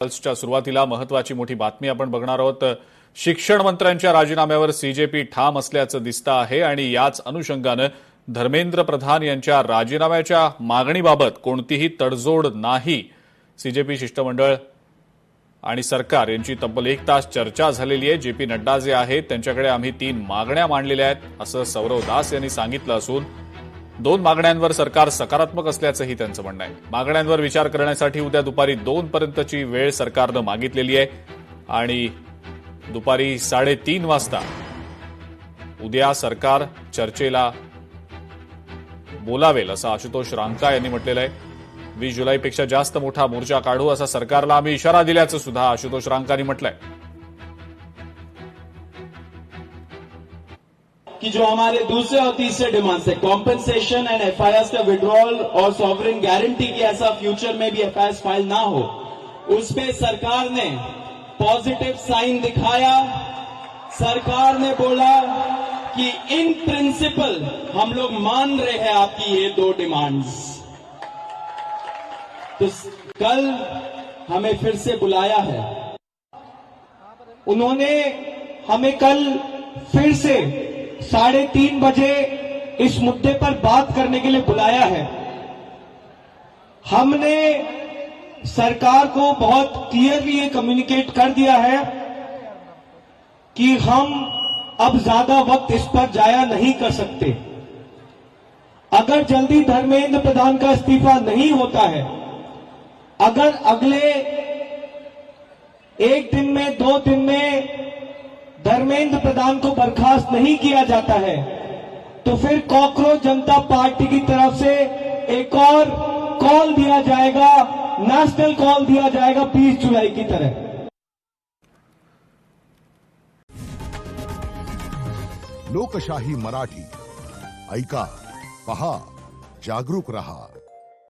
च्या सुरुवातीला महत्वाची मोठी बातमी आपण बघणार आहोत। शिक्षण मंत्र्यांच्या राजीनाम्यावर सीजेपी ठाम असल्याचं दिसतं आहे आणि याच अनुषंगानं धर्मेंद्र प्रधान यांच्या राजीनाम्याच्या मागणीबाबत कोणतीही तडजोड नाही। सीजेपी शिष्टमंडळ आणि सरकार यांची तब्बल 1 तास चर्चा झालेली आहे। जेपी नड्डा जे आहेत त्यांच्याकडे आम्ही 3 मागण्या मांडलेल्या आहेत असं सौरव दास यांनी सांगितलं असून 2 मागण्यांवर सरकार सकारात्मक असल्याचंही त्यांचं म्हणणं आहे। मागण्यांवर विचार करण्यासाठी उद्या दुपारी 2 पर्यंतची वेळ सरकारनं मागितलेली आहे आणि दुपारी 3:30 वाजता उद्या सरकार चर्चेला बोलावेल असं आशुतोष रांका यांनी म्हटलेलं आहे। 20 जुलैपेक्षा जास्त मोठा मोर्चा काढू असा सरकारला आम्ही इशारा दिल्याचं सुद्धा आशुतोष रांकांनी म्हटलंय। कि जो हमारे दूसरे और तीसरे डिमांड्स है, कॉम्पेंसेशन एंड एफआईआर का विड्रॉल और सॉवरेन गारंटी की ऐसा फ्यूचर में भी एफआईआर फाइल ना हो, उस पे सरकार ने पॉजिटिव साइन दिखाया। सरकार ने बोला कि इन प्रिंसिपल हम लोग मान रहे हैं आपकी ये 2 डिमांड्स। तो कल हमें फिर से बुलाया है। उन्होंने हमें कल फिर से 3:30 बजे इस मुद्दे पर बात करने के लिए बुलाया है। हमने सरकार को बहुत क्लियरली ये कम्युनिकेट कर दिया है कि हम अब ज्यादा वक्त इस पर जाया नहीं कर सकते। अगर जल्दी धर्मेंद्र प्रधान का इस्तीफा नहीं होता है, अगर अगले 1 दिन में 2 दिन में धर्मेंद्र प्रधान को बर्खास्त नहीं किया जाता है, तो फिर कॉकरोच जनता पार्टी की तरफ से एक और कॉल दिया जाएगा, नेशनल कॉल दिया जाएगा 20 जुलाई की तरह। लोकशाही मराठी ऐका, पहा, जागरूक रहा।